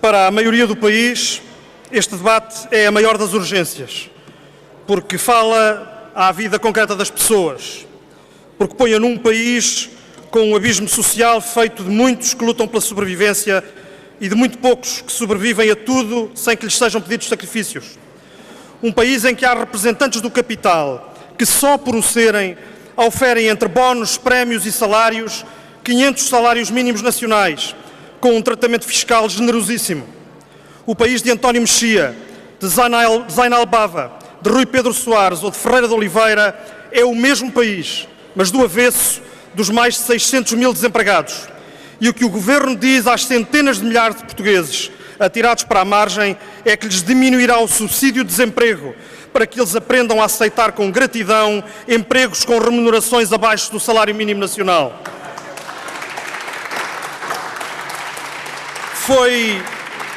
para a maioria do país, este debate é a maior das urgências, porque fala à vida concreta das pessoas, porque põe num país com um abismo social feito de muitos que lutam pela sobrevivência e de muito poucos que sobrevivem a tudo sem que lhes sejam pedidos sacrifícios. Um país em que há representantes do capital que só por o serem oferem entre bónus, prémios e salários 500 salários mínimos nacionais, com um tratamento fiscal generosíssimo. O país de António Mexia, de Zainal Bava, de Rui Pedro Soares ou de Ferreira de Oliveira é o mesmo país, mas do avesso dos mais de 600 mil desempregados. E o que o Governo diz às centenas de milhares de portugueses atirados para a margem é que lhes diminuirá o subsídio de desemprego para que eles aprendam a aceitar com gratidão empregos com remunerações abaixo do salário mínimo nacional.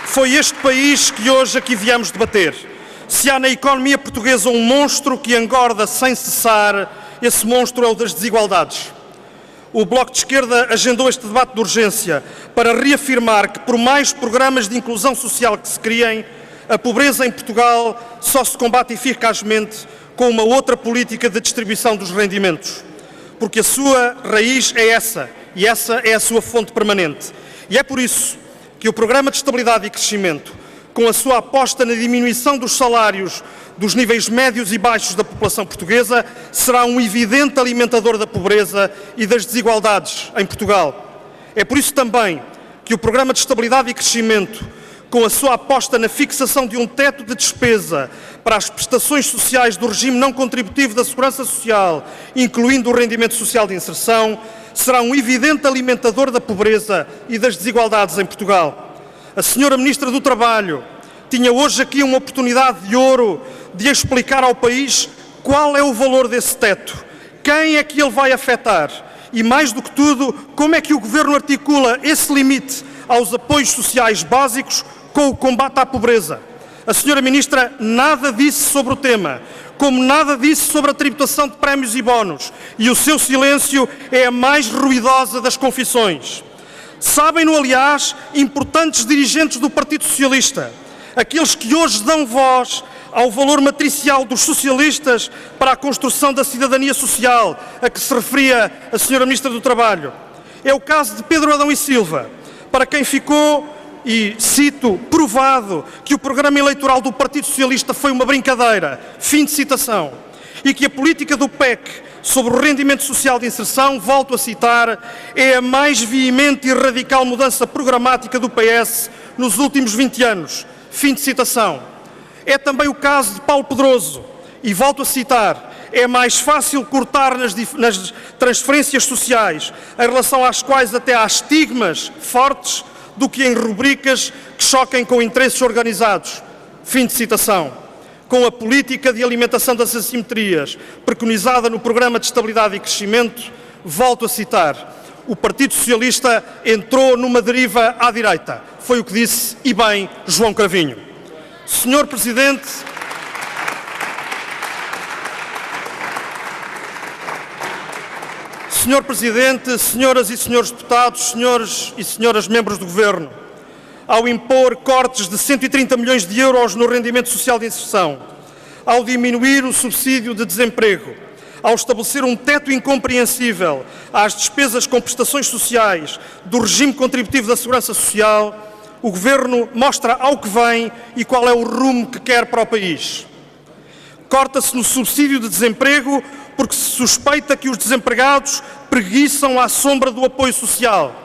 Foi este país que hoje aqui viemos debater. Se há na economia portuguesa um monstro que engorda sem cessar, esse monstro é o das desigualdades. O Bloco de Esquerda agendou este debate de urgência para reafirmar que, por mais programas de inclusão social que se criem, a pobreza em Portugal só se combate eficazmente com uma outra política de distribuição dos rendimentos. Porque a sua raiz é essa, e essa é a sua fonte permanente. E é por isso que o Programa de Estabilidade e Crescimento, com a sua aposta na diminuição dos salários dos níveis médios e baixos da população portuguesa, será um evidente alimentador da pobreza e das desigualdades em Portugal. É por isso também que o Programa de Estabilidade e Crescimento, com a sua aposta na fixação de um teto de despesa para as prestações sociais do regime não contributivo da Segurança Social, incluindo o rendimento social de inserção, será um evidente alimentador da pobreza e das desigualdades em Portugal. A senhora Ministra do Trabalho tinha hoje aqui uma oportunidade de ouro de explicar ao país qual é o valor desse teto, quem é que ele vai afetar e, mais do que tudo, como é que o Governo articula esse limite aos apoios sociais básicos com o combate à pobreza. A senhora Ministra nada disse sobre o tema, como nada disse sobre a tributação de prémios e bónus, e o seu silêncio é a mais ruidosa das confissões. Sabem-no, aliás, importantes dirigentes do Partido Socialista, aqueles que hoje dão voz ao valor matricial dos socialistas para a construção da cidadania social, a que se referia a senhora Ministra do Trabalho. É o caso de Pedro Adão e Silva, para quem ficou, e cito, provado que o programa eleitoral do Partido Socialista foi uma brincadeira, fim de citação, e que a política do PEC sobre o rendimento social de inserção, volto a citar, é a mais veemente e radical mudança programática do PS nos últimos 20 anos, fim de citação. É também o caso de Paulo Pedroso, e volto a citar, é mais fácil cortar nas transferências sociais, em relação às quais até há estigmas fortes, do que em rubricas que choquem com interesses organizados. Fim de citação. Com a política de alimentação das assimetrias preconizada no Programa de Estabilidade e Crescimento, volto a citar, o Partido Socialista entrou numa deriva à direita. Foi o que disse, e bem, João Cravinho. Senhor Presidente, senhoras e senhores deputados, senhores e senhoras membros do Governo, ao impor cortes de 130 milhões de euros no rendimento social de inserção, ao diminuir o subsídio de desemprego, ao estabelecer um teto incompreensível às despesas com prestações sociais do regime contributivo da Segurança Social, o Governo mostra ao que vem e qual é o rumo que quer para o país. Corta-se no subsídio de desemprego porque se suspeita que os desempregados preguiçam à sombra do apoio social.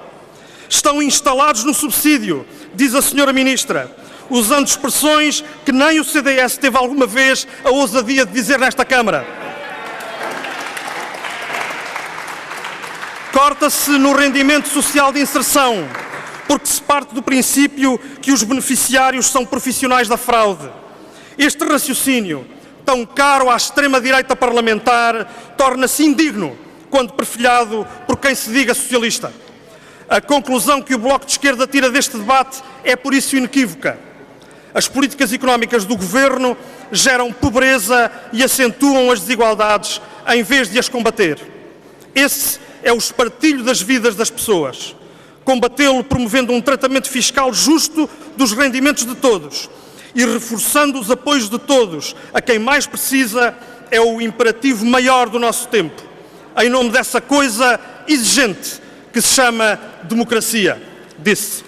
Estão instalados no subsídio, diz a senhora Ministra, usando expressões que nem o CDS teve alguma vez a ousadia de dizer nesta Câmara. Corta-se no rendimento social de inserção, porque se parte do princípio que os beneficiários são profissionais da fraude. Este raciocínio, tão caro à extrema-direita parlamentar, torna-se indigno quando perfilhado por quem se diga socialista. A conclusão que o Bloco de Esquerda tira deste debate é por isso inequívoca. As políticas económicas do Governo geram pobreza e acentuam as desigualdades em vez de as combater. Esse é o espartilho das vidas das pessoas. Combatê-lo promovendo um tratamento fiscal justo dos rendimentos de todos e reforçando os apoios de todos a quem mais precisa é o imperativo maior do nosso tempo, em nome dessa coisa exigente que se chama democracia, disse.